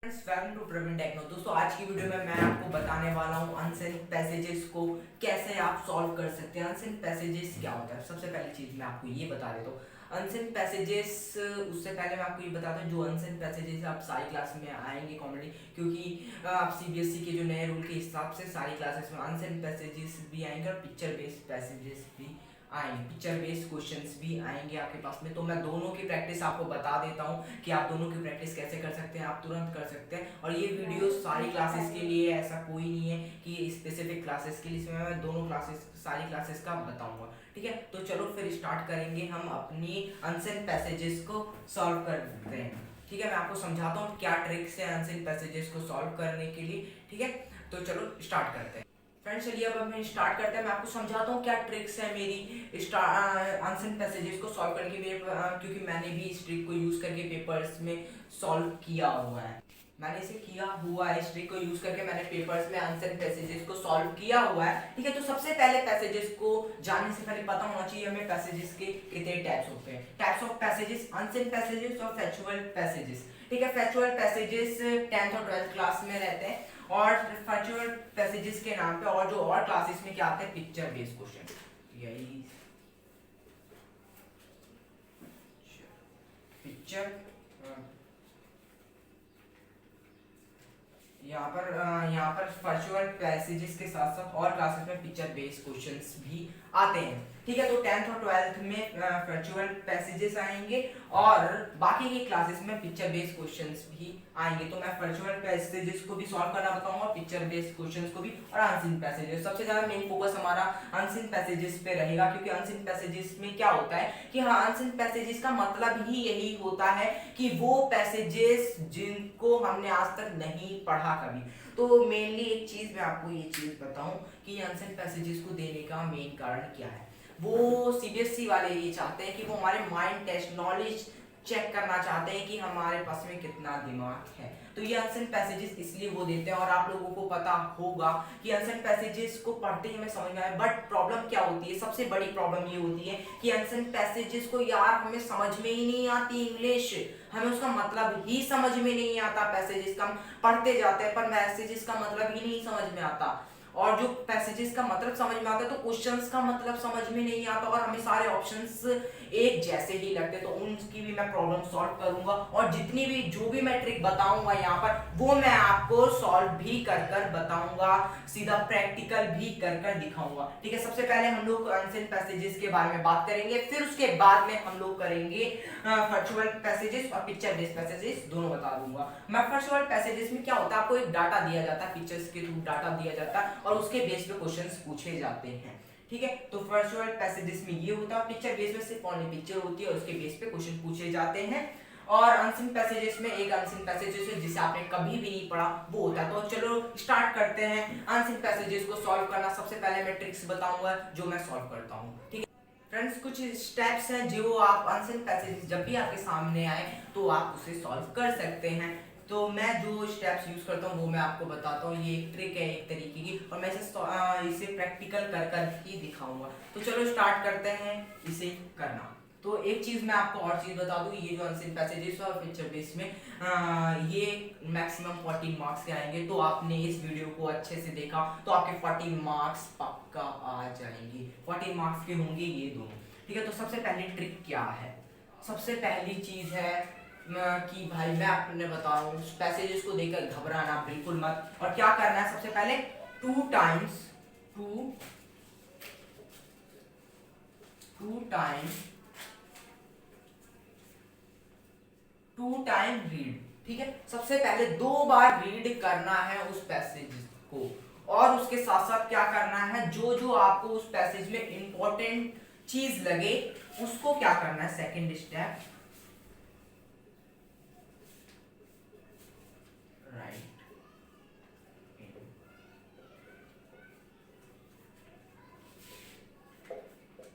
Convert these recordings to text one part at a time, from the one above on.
Welcome to Praveen techno. दोस्तों आज की वीडियो में मैं आपको बताने वाला हूँ अनसेंट पैसेजेस को कैसे आप सॉल्व कर सकते हैं। अनसेंट पैसेजेस क्या होता है, सबसे पहली चीज मैं आपको ये बता देता हूँ। अनसेंट पैसेजेस, उससे पहले मैं आपको ये बताता हूँ जो अनसेंट पैसेजेस आप सारी क्लास में आएंगे कॉमेडी, क्योंकि आप सीबीएसई के जो नए रूल के हिसाब से सारी क्लासेस में अनसेंट पैसेजेस भी आएंगे और पिक्चर बेस्ड पैसेजेस भी आएंगे, पिक्चर बेस्ड क्वेश्चंस भी आएंगे आपके पास में। तो मैं दोनों की प्रैक्टिस आपको बता देता हूँ कि आप दोनों की प्रैक्टिस कैसे कर सकते हैं, आप तुरंत कर सकते हैं। और ये वीडियो सारी क्लासेस के लिए, ऐसा कोई नहीं है कि स्पेसिफिक क्लासेस के लिए, इसमें मैं दोनों क्लासेस, सारी क्लासेस का बताऊंगा। ठीक है, तो चलो फिर स्टार्ट करेंगे हम अपनी अनसेंट पैसेजेस को सॉल्व करते हैं। ठीक है, मैं आपको समझाता हूँ क्या ट्रिक्स है अनसेंट पैसेजेस को सॉल्व करने के लिए। ठीक है, तो चलो स्टार्ट करते हैं। फ्रेंड्स चलिए अब हम स्टार्ट करते हैं। मैं आपको समझाता हूँ क्या ट्रिक्स है मेरी अनसेंट पैसेजेस को सॉल्व करने के लिए, क्योंकि मैंने भी इस ट्रिक को यूज करके पेपर्स में सॉल्व किया हुआ है। मैंने इसे किया हुआ है, इस ट्रिक को यूज करके मैंने पेपर्स में अनसेंट पैसेजेस को सॉल्व किया हुआ है। ठीक है, तो सबसे पहले पैसेजेस को जानने से पहले पता होना चाहिए हमें पैसेजेस के कितने टाइप्स होते हैं। Types of passages, unsent passages और फैक्चुअल पैसेजेस। ठीक है, फैक्चुअल पैसेजेस 10th और 12th क्लास में रहते हैं, और फैक्चुअल पैसेजेस के नाम पे और जो और क्लासेस में क्या आते हैं, पिक्चर बेस्ड क्वेश्चन। यही पिक्चर, यहाँ पर वर्चुअल पैसेजेस के साथ साथ और क्लासेस में पिक्चर बेस्ड क्वेश्चंस भी आते हैं। ठीक है, तो 10th और 12th में वर्चुअल पैसेजेस आएंगे और बाकी की क्लासेस में पिक्चर बेस्ड क्वेश्चंस भी आएंगे। तो मैं वर्चुअल पैसेजेस को भी सॉल्व करना बताऊंगा, पिक्चर बेस्ड क्वेश्चंस को भी, और अनसीन पैसेजेस। सबसे ज्यादा मेन फोकस हमारा अनसीन पैसेजेस पे रहेगा, क्योंकि अनसीन पैसेजेस में क्या होता है कि हाँ, अनसीन पैसेजेस का मतलब ही यही होता है कि वो पैसेजेस जिनको हमने आज तक नहीं पढ़ा कभी। तो मेनली एक चीज मैं आपको ये चीज बताऊं कि अनसेंट पैसेजेस को देने का मेन कारण क्या है। वो सीबीएसई वाले ये चाहते हैं कि वो हमारे माइंड टेस्ट, नॉलेज चेक करना चाहते हैं कि हमारे पास में कितना दिमाग है। तो ये अनसेंट पैसेजेस इसलिए वो देते हैं, और आप लोगों को पता होगा कि अनसेंट पैसेजेस को पढ़ते ही हमें समझ में आए। बट प्रॉब्लम क्या होती है, सबसे बड़ी प्रॉब्लम ये होती है कि अनसेंट पैसेजेस को यार हमें समझ में ही नहीं आती इंग्लिश, हमें उसका मतलब ही समझ में नहीं आता। पैसेजेस का हम पढ़ते जाते हैं पर पैसेजेस का मतलब ही नहीं समझ में आता, और जो पैसेजेस का मतलब समझ में आता है तो क्वेश्चंस का मतलब समझ में नहीं आता, और हमें सारे ऑप्शंस एक जैसे ही लगते। तो उनकी भी मैं प्रॉब्लम सॉल्व करूंगा, और जितनी भी जो भी मैं ट्रिक बताऊंगा यहाँ पर वो मैं आपको सॉल्व भी कर कर बताऊंगा, सीधा प्रैक्टिकल भी कर कर दिखाऊंगा। ठीक है, सबसे पहले हम लोग अनसेंट पैसेजेस के बारे में बात करेंगे, फिर उसके बाद में हम लोग करेंगे वर्चुअल पैसेजेस और पिक्चर बेस्ड पैसेजेस, दोनों बता दूंगा मैं। वर्चुअल पैसेजेस में क्या होता है, आपको एक डाटा दिया जाता है, पिक्चर्स के थ्रू डाटा दिया जाता है और उसके बेस पे क्वेश्चंस पूछे जाते हैं। ठीक है, तो वर्चुअल पैसेजेस में ये होता है, पिक्चर बेस में सिर्फ ओनली पिक्चर होती है और उसके बेस पे क्वेश्चन पूछे जाते हैं। और अनसीन पैसेजेस में एक अनसीन पैसेजेस है जिसे आपने कभी भी नहीं पढ़ा, वो होता है। तो चलो स्टार्ट करते हैं अनसीन पैसेजेस को सॉल्व करना। सबसे पहले मैं ट्रिक्स बताऊंगा जो मैं सॉल्व करता हूँ। ठीक है फ्रेंड्स, कुछ स्टेप्स हैं जो आप अनसेंट पैसेजेस जब भी आपके सामने आए तो आप उसे सॉल्व कर सकते हैं। तो मैं जो स्टेप्स यूज करता हूँ वो मैं आपको बताता हूँ। ये एक ट्रिक है एक तरीके की, और मैं इसे प्रैक्टिकल कर कर ही दिखाऊंगा। तो चलो स्टार्ट करते हैं इसे करना। तो एक चीज मैं आपको और चीज बता दूं, ये जो अनसेंट पैसेजेस और पिक्चर बेस में ये मैक्सिमम 14 मार्क्स के आएंगे। तो आपने इस वीडियो को अच्छे से देखा तो आपके 14 मार्क्स पक्का आ जाएंगे, 14 मार्क्स के होंगे ये दोनों। ठीक है, तो सबसे पहली ट्रिक क्या है, सबसे पहली चीज है कि भाई मैं आपने बता रहा हूँ पैसेजेस को देखकर घबराना बिल्कुल मत। और क्या करना है, सबसे पहले two times two time read. ठीक है, सबसे पहले 2 बार रीड करना है उस पैसेज को, और उसके साथ साथ क्या करना है, जो जो आपको उस पैसेज में इंपॉर्टेंट चीज लगे उसको क्या करना है, सेकंड स्टेप, राइट।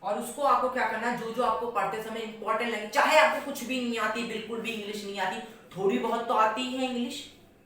और उसको आपको क्या करना है, जो जो आपको पढ़ते समय इंपॉर्टेंट लगे, चाहे आपको कुछ भी नहीं आती, बिल्कुल भी इंग्लिश नहीं आती, थोड़ी बहुत तो आती है इंग्लिश,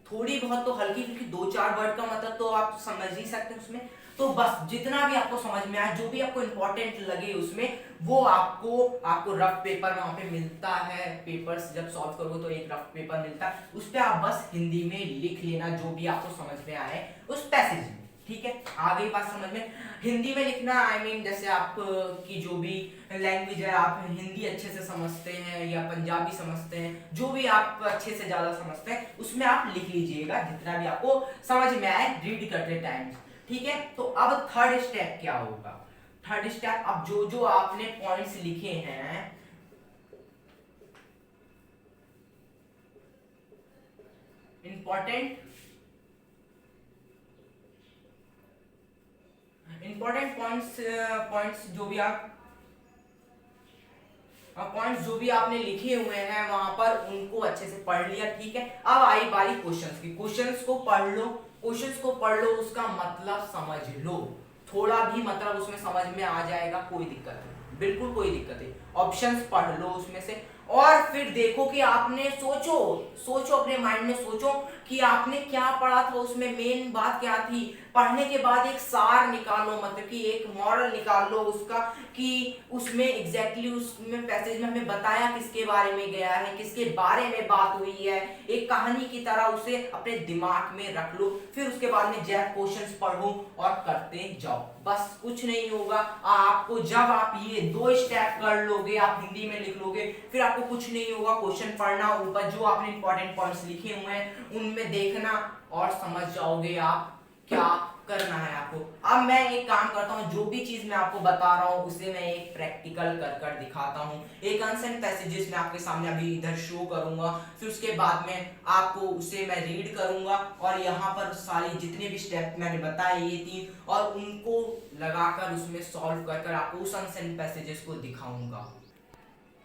थोड़ी बहुत तो हल्की फुल्की 2-4 वर्ड का मतलब तो आप समझ ही सकते हैं उसमें। तो बस जितना भी आपको समझ में आए, जो भी आपको इंपॉर्टेंट लगे उसमें, वो आपको रफ पेपर वहां पे मिलता है। पेपर्स जब सॉल्व करोगे तो एक रफ पेपर मिलता है, उस पर आप बस हिंदी में लिख लेना जो भी आपको समझ में आए उस पैसेज में। ठीक है, आ गई बात समझ में। हिंदी में लिखना आई मीन जैसे आप की जो भी लैंग्वेज है, आप हिंदी अच्छे से समझते हैं या पंजाबी समझते हैं, जो भी आप अच्छे से ज्यादा समझते हैं उसमें आप लिख लीजिएगा जितना भी आपको समझ में आए रीड करते टाइम। ठीक है, तो अब थर्ड स्टेप क्या होगा? थर्ड स्टेप, अब जो जो आपने पॉइंट्स लिखे हैं, इंपॉर्टेंट पॉइंट्स जो भी आपने लिखे हुए हैं वहां पर उनको अच्छे से पढ़ लिया। ठीक है, अब आई बारी क्वेश्चंस की। क्वेश्चंस को पढ़ लो, उसका मतलब समझ लो। थोड़ा भी मतलब उसमें समझ में आ जाएगा, कोई दिक्कत नहीं, बिल्कुल कोई दिक्कत नहीं। ऑप्शंस पढ़ लो उसमें से, और फिर देखो कि आपने सोचो अपने माइंड में सोचो कि आपने क्या पढ़ा था, उसमें मेन बात क्या थी। पढ़ने के बाद एक सार निकालो, मतलब कि एक मॉरल निकाल लो उसका, कि उसमें एग्जैक्टली उसमें पैसेज में हमें बताया किसके बारे में गया है, किसके बारे में बात हुई है, एक कहानी की तरह उसे अपने दिमाग में रख लो। फिर उसके बाद में जब क्वेश्चंस पढ़ो और करते जाओ, बस कुछ नहीं होगा आपको। जब आप ये 2 स्टेप कर लोगे, आप हिंदी में लिख लोगे, फिर आपको कुछ नहीं होगा। क्वेश्चन पढ़ना, ऊपर जो आपने इंपॉर्टेंट पॉइंट्स लिखे हुए हैं उनमें देखना और समझ जाओगे आप क्या करना है आपको। अब मैं एक काम करता हूँ, जो भी चीज मैं आपको बता रहा हूँ उसे मैं एक प्रैक्टिकल कर कर दिखाता हूँ। एक अनसेंट पैसेजेस मैं आपके सामने अभी इधर शो करूंगा, फिर उसके बाद में आपको उसे मैं रीड करूंगा और यहाँ पर सारी जितने भी स्टेप मैंने बताए ये 3, और उनको लगाकर उसमें सॉल्व कर कर आपको उस अनसेंट पैसेजेस को दिखाऊंगा।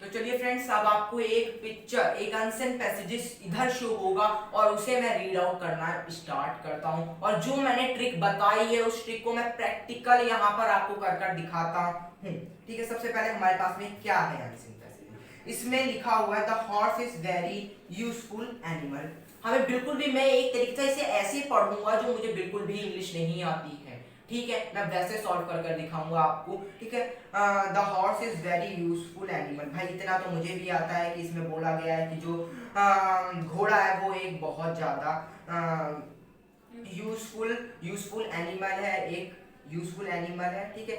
तो चलिए फ्रेंड्स, अब आपको एक आंसर पैसेजेस इधर शो होगा और उसे मैं रीड आउट करना स्टार्ट करता हूं, और जो मैंने ट्रिक बताई है उस ट्रिक को मैं प्रैक्टिकल यहां पर आपको कर कर दिखाता हूं। ठीक है, सबसे पहले हमारे पास में क्या है आंसर पैसेज। इसमें लिखा हुआ है the horse is very useful animal. हमें बिल्कुल भी, मैं एक तरीके से ऐसे पढ़ूंगा जो मुझे बिल्कुल भी इंग्लिश नहीं आती है। ठीक है, मैं वैसे सॉल्व कर कर दिखाऊंगा आपको। ठीक है, the horse is very useful animal. भाई इतना तो मुझे भी आता है कि इसमें बोला गया है कि जो घोड़ा है वो एक बहुत ज्यादा यूजफुल एनिमल है, एक यूजफुल एनिमल है। ठीक है,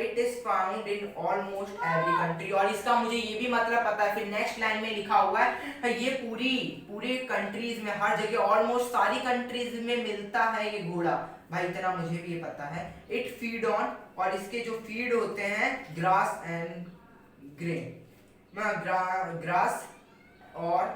it is found in almost every country, और इसका मुझे ये भी मतलब पता है। फिर नेक्स्ट लाइन में लिखा हुआ है ये पूरी कंट्रीज में, हर जगह ऑलमोस्ट सारी कंट्रीज में मिलता है ये घोड़ा। भाई इतना मुझे भी ये पता है। इट फीड ऑन, और इसके जो फीड होते हैं ग्रास एंड ग्रेन, ग्रास और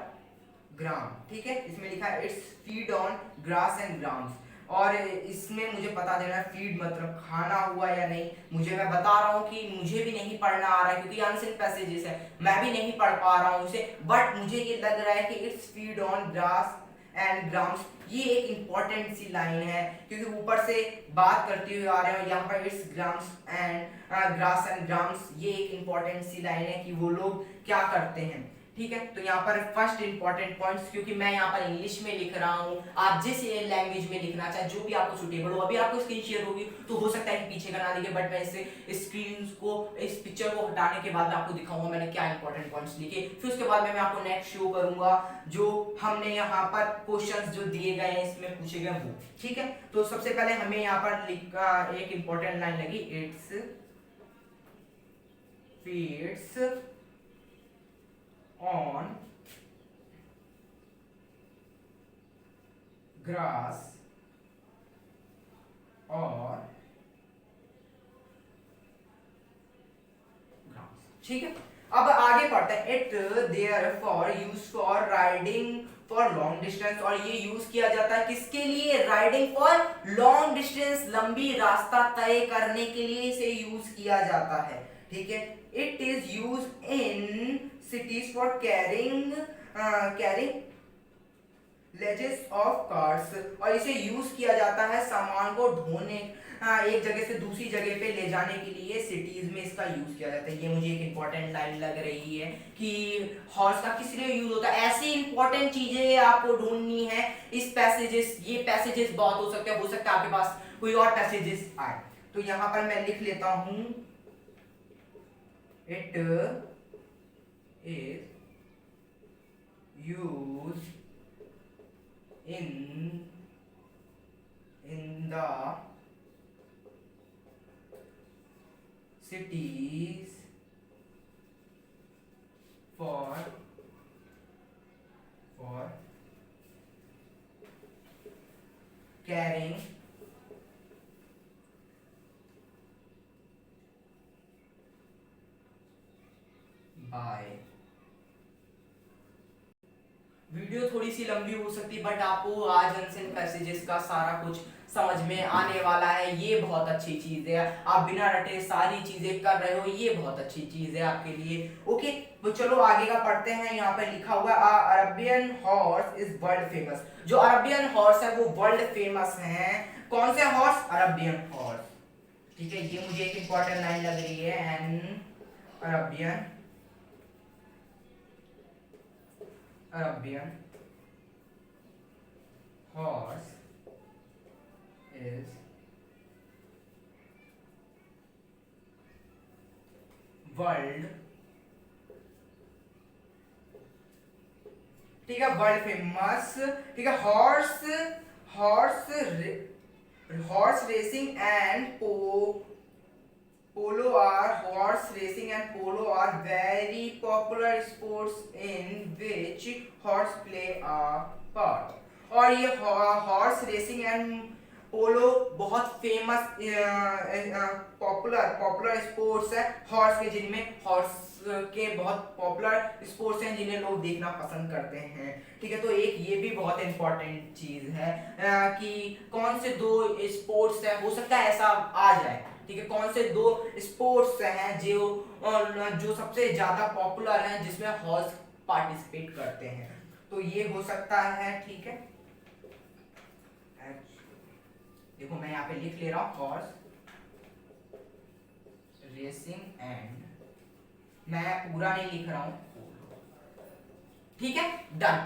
ग्राम। ठीक है, इसमें लिखा है it's feed on grass and grams, और इसमें मुझे पता देना है फीड मतलब खाना हुआ या नहीं। मुझे, मैं बता रहा हूँ कि मुझे भी नहीं पढ़ना आ रहा है क्योंकि अनसेंट पैसेजेस है, मैं भी नहीं पढ़ पा रहा हूँ उसे, बट मुझे ये लग रहा है कि it's feed on grass and grams. ये एक इंपॉर्टेंट सी लाइन है क्योंकि ऊपर से बात करते हुए आ रहे हैं यहाँ पर it's grams and grass and grams. ये एक इंपॉर्टेंट सी लाइन है कि वो लोग क्या करते हैं। ठीक है, तो यहाँ पर फर्स्ट इंपॉर्टेंट पॉइंट्स, क्योंकि मैं यहाँ पर इंग्लिश में लिख रहा हूँ, आप जिस लैंग्वेज में लिखना चाहे जो भी आपको सुटेबल हो। अभी आपको स्क्रीन शेयर होगी तो हो सकता है कि पीछे का ना दिखे, बट मैं इस स्क्रीन को, इस पिक्चर को हटाने के बाद आपको दिखाऊंगा मैंने क्या इंपॉर्टेंट पॉइंट्स लिखे। फिर उसके बाद में मैं आपको नेक्स्ट शो करूंगा जो हमने यहाँ पर क्वेश्चन जो दिए गए हैं इसमें पूछे गए वो। ठीक है, तो सबसे पहले हमें यहाँ पर एक इंपॉर्टेंट लाइन लगी, इट्स फीड्स on grass और ग्रास। ठीक है, अब आगे बढ़ते हैं। It there for use for riding for long distance, और ये यूज किया जाता है किसके लिए? राइडिंग फॉर लॉन्ग डिस्टेंस, लंबी रास्ता तय करने के लिए इसे यूज किया जाता है। ठीक है, it is use in cities for carrying ledges of cars, और इसे यूज किया जाता है सामान को एक जगह से दूसरी जगह पे ले जाने के लिए सिटीज में इसका यूज किया जाता है। ये मुझे एक इंपॉर्टेंट लाइन लग रही है कि हॉर्स का किस लिए यूज होता है। ऐसी इंपॉर्टेंट चीजें आपको ढूंढनी है इस पैसेजेस, ये पैसेजेस बहुत हो सकते हैं, आपके पास कोई और पैसेजेस आए। तो यहां पर मैं लिख लेता हूं, it is use in the cities for carrying by। Video थोड़ी सी लंबी हो सकती है बट आपको आज अनसेन पैसेजेस का सारा कुछ समझ में आने वाला है। ये बहुत अच्छी चीज है, आप बिना रटे सारी चीजें कर रहे हो, ये बहुत अच्छी चीज है आपके लिए। ओके, तो चलो आगे का पढ़ते हैं। यहाँ पर लिखा हुआ Arabian horse is world famous. जो अरबियन हॉर्स है वो वर्ल्ड फेमस है। कौन से हॉर्स? Arabian horse. ठीक है, ये मुझे एक इंपॉर्टेंट लाइन लग रही है, N Arabian horse is world, ठीक है, वर्ल्ड फेमस। ठीक है, horse racing and polo are horse racing and polo are very popular sports in which horse play a part। और ये हॉर्स रेसिंग एंड पोलो बहुत फेमस पॉपुलर स्पोर्ट्स है horse के, जिनमें हॉर्स के बहुत पॉपुलर स्पोर्ट्स हैं जिन्हें लोग देखना पसंद करते हैं। ठीक है, तो एक ये भी बहुत इंपॉर्टेंट चीज है कि कौन से दो स्पोर्ट्स है, हो सकता है ऐसा आ जाए। ठीक है, कौन से दो स्पोर्ट्स हैं जो सबसे ज्यादा पॉपुलर हैं जिसमें हॉर्स पार्टिसिपेट करते हैं। तो ये हो सकता है। ठीक है, देखो मैं यहाँ पे लिख ले रहा हूँ हॉर्स रेसिंग एंड, मैं पूरा नहीं लिख रहा हूँ। ठीक है, डन।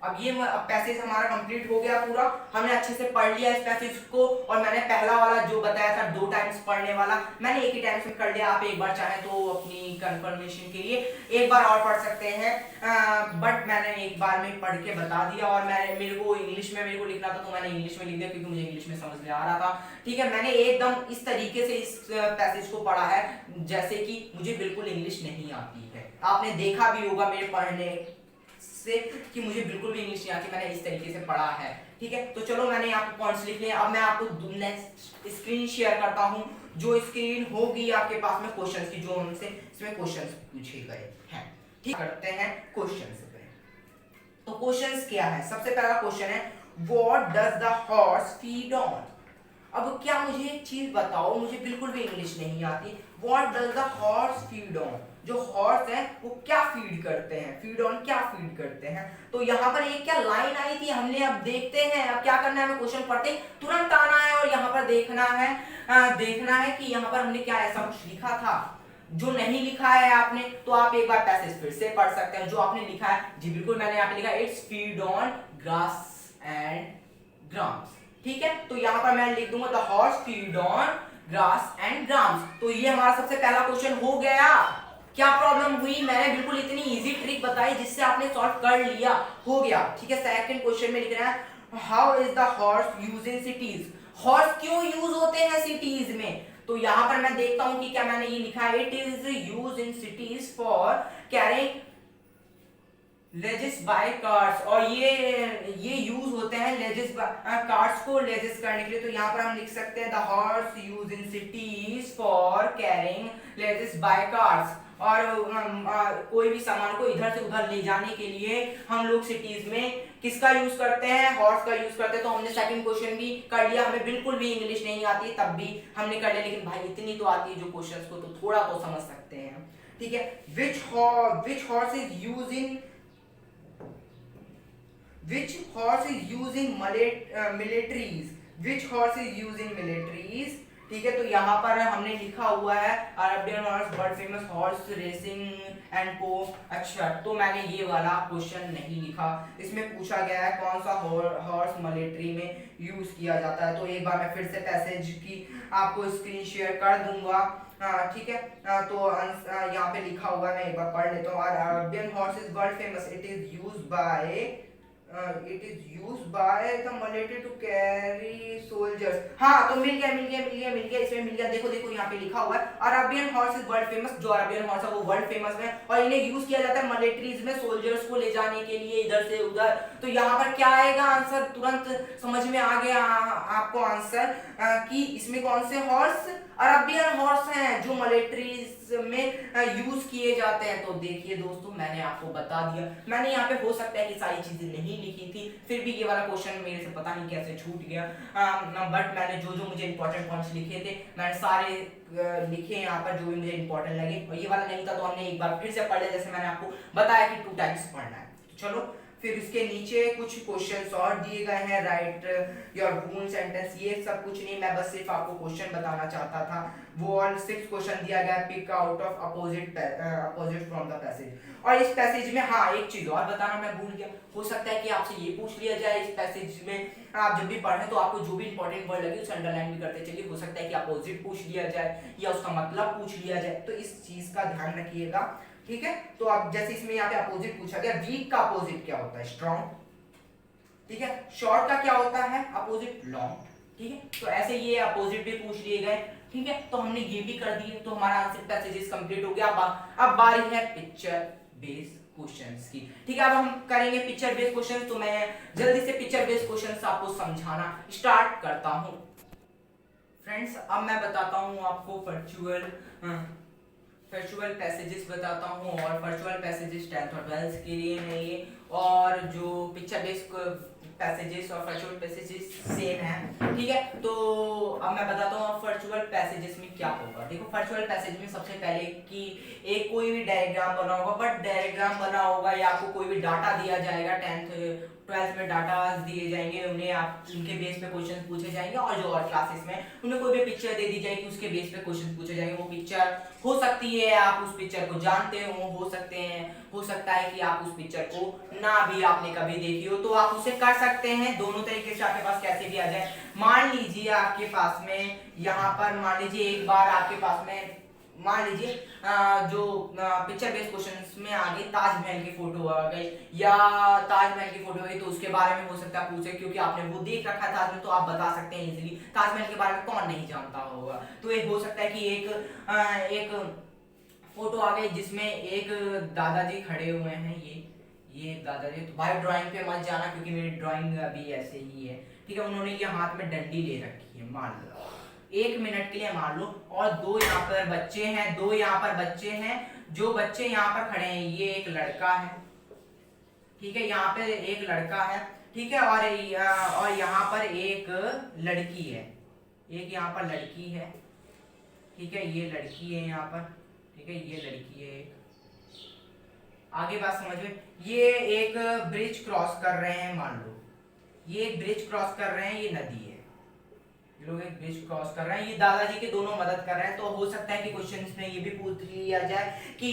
अब ये पैसेज हमारा कंप्लीट हो गया पूरा, हमने अच्छे से पढ़ लिया इस पैसेज को। और मैंने पहला वाला जो बताया था 2 टाइम्स पढ़ने वाला, मैंने एक ही टाइम में कर लिया। आप एक बार चाहें तो अपनी कंफर्मेशन के लिए एक बार और पढ़ सकते हैं, बट मैंने एक बार में पढ़ के बता दिया। और मेरे को इंग्लिश में मेरे को लिखना था तो मैंने इंग्लिश में लिख दिया क्योंकि मुझे इंग्लिश में समझ में आ रहा था। ठीक है, मैंने एकदम इस तरीके से इस पैसेज को पढ़ा है जैसे कि मुझे बिल्कुल इंग्लिश नहीं आती है। आपने देखा भी होगा मेरे पढ़ने से कि मुझे बिल्कुल भी इंग्लिश नहीं आती, मैंने इस तरीके से पढ़ा है। ठीक है, तो चलो मैंने यहाँ पे पॉइंट्स लिख लिए। अब मैं आपको नेक्स्ट स्क्रीन शेयर करता हूँ, जो स्क्रीन होगी आपके पास में क्वेश्चंस की, जो हमसे इसमें क्वेश्चंस पूछे गए हैं। ठीक, करते हैं क्वेश्चंस पे। तो क्वेश्चंस क्या है? सबसे पहला क्वेश्चन है what does the horse feed on. अब क्या मुझे एक चीज बताओ, मुझे बिल्कुल भी इंग्लिश नहीं आती। What does the horse feed on, जो हॉर्स है वो क्या फीड करते हैं, फीड ऑन क्या फीड करते हैं। तो यहाँ पर एक क्या लाइन आई थी हमने, अब देखते हैं। अब क्या करना है, हमें क्वेश्चन पढ़ते तुरंत आना है और यहाँ पर देखना है कि यहाँ पर हमने क्या ऐसा कुछ लिखा था। जो नहीं लिखा है आपने तो आप एक बार पैसेज फिर से पढ़ सकते हैं। जो आपने लिखा है, जी बिल्कुल मैंने यहाँ पे लिखा it's feed on grass and grams. ठीक है, तो यहाँ पर मैं लिख दूंगा the horse feed on grass and grams. तो ये हमारा सबसे पहला क्वेश्चन हो गया। क्या प्रॉब्लम हुई? मैंने बिल्कुल इतनी इजी ट्रिक बताई जिससे आपने सॉल्व कर लिया, हो गया। ठीक है, सेकंड क्वेश्चन में लिख रहा है how is the horse used in cities. Horse क्यों यूज होते हैं सिटीज में? तो यहाँ पर मैं देखता हूं कि क्या मैंने ये लिखा है, it is use in cities for carrying ledges by carts. और ये यूज होते हैं लेजिस कार्ट्स को लेजिस करने के लिए। तो यहाँ पर हम लिख सकते हैं the horse use in cities for carrying ledges by carts. और कोई भी सामान को इधर से उधर ले जाने के लिए हम लोग सिटीज में किसका यूज करते हैं, हॉर्स का यूज करते हैं। तो हमने सेकंड क्वेश्चन भी कर लिया। हमें बिल्कुल भी इंग्लिश नहीं आती तब भी हमने कर लिया, लेकिन भाई इतनी तो आती है जो क्वेश्चंस को तो थोड़ा तो समझ सकते हैं। ठीक है, which horse is used in militaries? Which horse is used in militaries? ठीक है, तो यहाँ पर हमने लिखा हुआ है Arabian horse world famous horse racing and को। अच्छा, तो मैंने ये वाला क्वेश्चन नहीं लिखा। इसमें पूछा गया है कौन सा हॉर्स मिलिट्री में यूज किया जाता है। तो एक बार मैं फिर से पैसेज की आपको स्क्रीन शेयर कर दूंगा। ठीक है, तो यहाँ पे लिखा हुआ है, मैं एक बार पढ़ लेता हूँ। Arabian horse is world famous, it is used by the military to carry soldiers. हाँ, तो मिल गया, इसमें मिल गया। देखो देखो यहाँ पे लिखा हुआ है Arabian horse is world famous. जो अरेबियन हॉर्स है वो वर्ल्ड फेमस है और इन्हें यूज किया जाता है मिलिट्रीज में सोल्जर्स को ले जाने के लिए इधर से उधर। तो यहाँ पर क्या आएगा आंसर, तुरंत समझ में आ गया आपको आंसर कि इसमें कौन से हॉर्स, अरेबियन हॉर्स हैं जो मिलिट्रीज में यूज किए जाते हैं। तो देखिए दोस्तों, मैंने आपको बता दिया। मैंने यहाँ पे हो सकता है कि सारी चीजें नहीं लिखी थी, फिर भी ये वाला क्वेश्चन मेरे से पता नहीं कैसे छूट गया। बट मैंने जो जो मुझे इंपॉर्टेंट पॉइंट्स लिखे थे मैंने सारे लिखे यहाँ पर, जो भी मुझे इंपॉर्टेंट लगे। और ये वाला नहीं था तो हमने एक बार फिर से पढ़ लिया, जैसे मैंने आपको बताया कि 2 टाइम्स पढ़ना है। तो चलो, फिर उसके नीचे कुछ क्वेश्चंस और दिए गए हैं, राइट योर वून सेंटेंस। ये सब कुछ नहीं, मैं बस सिर्फ आपको क्वेश्चन बताना चाहता था। वो ऑल 6 क्वेश्चन दिया गया, pick out of opposite from the passage. और इस पैसेज में हाँ, एक चीज और बताना मैं भूल गया। हो सकता है कि आपसे ये पूछ लिया जाए इस पैसेज में, आप जब भी पढ़ें तो आपको जो भी इंपॉर्टेंट वर्ड लगे उसे अंडरलाइन भी करते चलिए। हो सकता है कि अपोजिट पूछ लिया जाए या उसका मतलब पूछ लिया जाए, तो इस चीज का ध्यान रखिएगा। ठीक है, तो आप जैसे इसमें यहाँ पे अपोजिट पूछा गया, वीक का अपोजिट क्या होता है, स्ट्रॉन्ग। ठीक है, शॉर्ट का क्या होता है अपोजिट, लॉन्ग। ठीक है, तो ऐसे ये अपोजिट भी पूछ लिए गए। ठीक है, तो हमने ये भी कर दिए, तो हमारा आंसर पैसेजेस कंप्लीट हो गया। अब बारी है पिक्चर बेस्ड क्वेश्चंस की। ठीक है, अब हम करेंगे पिक्चर बेस्ड क्वेश्चंस। तो मैं जल्दी से पिक्चर बेस्ड क्वेश्चंस आपको समझाना स्टार्ट करता हूं। फ्रेंड्स, अब मैं बताता हूं आपको वर्चुअल पैसेजेस बताता हूँ, और वर्चुअल पैसेजेस 10th और 12th के लिए है ये, और जो पिक्चर बेस्ड पैसेजेस और वर्चुअल पैसेजेस सेम है। ठीक है, तो अब मैं बताता हूँ वर्चुअल पैसेजेस में क्या होगा। देखो, वर्चुअल पैसेज में सबसे पहले कि एक कोई भी डायग्राम बना होगा, बट डायग्राम बना होगा या आपको कोई भी डाटा दिया जाएगा, 10th 12th में डाटा दिए जाएंगे, उन्हें आप उनके बेस पे क्वेश्चन पूछे जाएंगे। और जो और क्लासेस में उन्हें कोई भी पिक्चर दे दी जाएगी, उसके बेस पे क्वेश्चन पूछे जाएंगे। वो पिक्चर हो सकती है आप उस पिक्चर को जानते हो सकता है कि आप उस पिक्चर को ना भी आपने कभी देखी हो, तो आप उसे कर सकते हैं दोनों तरीके से। आपके पास कैसे भी आ जाए, मान लीजिए आपके पास में यहाँ पर, मान लीजिए एक बार आपके पास में, मान लीजिए जो पिक्चर बेस्ड क्वेश्चंस में आ गई ताजमहल की फोटो आ गई, या ताजमहल की फोटो गई, तो उसके बारे में हो सकता है पूछे, क्योंकि आपने वो देख रखा है ताजमहल, तो आप बता सकते हैं इजीली। ताजमहल के बारे में कौन नहीं जानता होगा। तो एक हो सकता है कि एक फोटो आ गई जिसमें एक दादाजी खड़े हुए हैं, ये दादाजी। तो भाई ड्राइंग पे मत जाना, क्योंकि मेरी ड्राइंग अभी ऐसे ही है। ठीक है, उन्होंने ये हाथ में डंडी ले रखी है, मान लो 1 मिनट के लिए मान लो, और 2 यहाँ पर बच्चे हैं, जो बच्चे यहाँ पर खड़े हैं, ये एक लड़का है। ठीक है, यहाँ पे एक लड़का है। ठीक है, और यहाँ पर एक लड़की है, एक यहाँ पर लड़की है। ठीक है, ये लड़की है यहाँ पर। ठीक है, ये लड़की है। आगे बात समझ में, ये एक ब्रिज क्रॉस कर रहे हैं, मान लो ये एक ब्रिज क्रॉस कर रहे हैं, ये नदी है, ये लोग एक ब्रिज क्रॉस कर रहे हैं, ये दादाजी के दोनों मदद कर रहे हैं। तो हो सकता है कि क्वेश्चंस में ये भी पूछ लिया जाए कि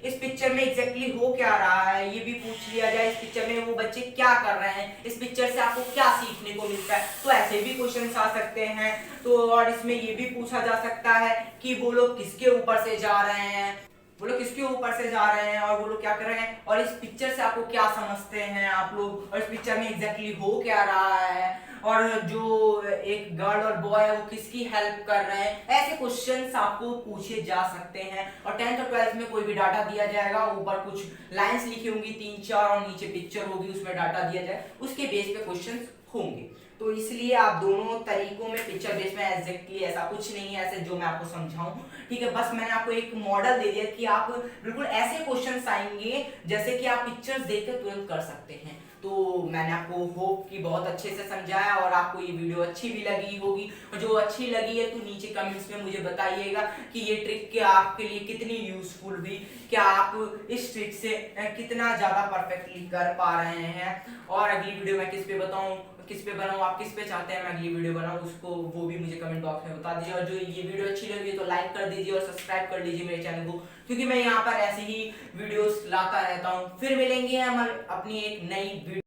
इस पिक्चर में एग्जैक्टली हो क्या रहा है, ये भी पूछ लिया जाए इस पिक्चर में वो बच्चे क्या कर रहे हैं, इस पिक्चर से आपको क्या सीखने को मिलता है। तो ऐसे भी क्वेश्चंस आ सकते हैं। तो और इसमें ये भी पूछा जा सकता है कि वो लोग किसके ऊपर से जा रहे हैं, वो लोग किसके ऊपर से जा रहे हैं, और वो लोग क्या कर रहे हैं, और इस पिक्चर से आपको क्या समझते हैं आप लोग, और इस पिक्चर में एग्जैक्टली हो क्या रहा है, और जो एक गर्ल और बॉय है वो किसकी हेल्प कर रहे हैं। ऐसे क्वेश्चंस आपको पूछे जा सकते हैं। और 10th और 12th में कोई भी डाटा दिया जाएगा, ऊपर कुछ लाइंस लिखी होंगी 3-4, और नीचे पिक्चर होगी, उसमें डाटा दिया जाए, उसके बेस पे क्वेश्चंस होंगे। तो इसलिए आप दोनों तरीकों में पिक्चर बेस में एग्जैक्टली ऐसा कुछ नहीं है ऐसे जो मैं आपको समझाऊं। ठीक है, बस मैंने आपको एक मॉडल दे दिया कि आप बिल्कुल ऐसे क्वेश्चंस आएंगे जैसे कि आप पिक्चर्स देखकर तुरंत कर सकते हैं। तो मैंने आपको होप कि बहुत अच्छे से समझाया और आपको ये वीडियो अच्छी भी लगी होगी, और जो अच्छी लगी है तो नीचे कमेंट्स में मुझे बताइएगा कि ये ट्रिक क्या आपके लिए कितनी यूजफुल हुई, क्या आप इस ट्रिक से कितना ज्यादा परफेक्टली कर पा रहे हैं। और अगली वीडियो मैं किस पे बताऊं, किस पे बनाऊं, आप किस पे चाहते हैं मैं अगली वीडियो बनाऊं, उसको वो भी मुझे कमेंट बॉक्स में बता दीजिए। और जो ये वीडियो अच्छी लगी तो लाइक कर दीजिए और सब्सक्राइब कर लीजिए मेरे चैनल को, क्योंकि मैं यहाँ पर ऐसी ही वीडियोस लाता रहता हूँ। फिर मिलेंगे हम अपनी एक नई वीडियो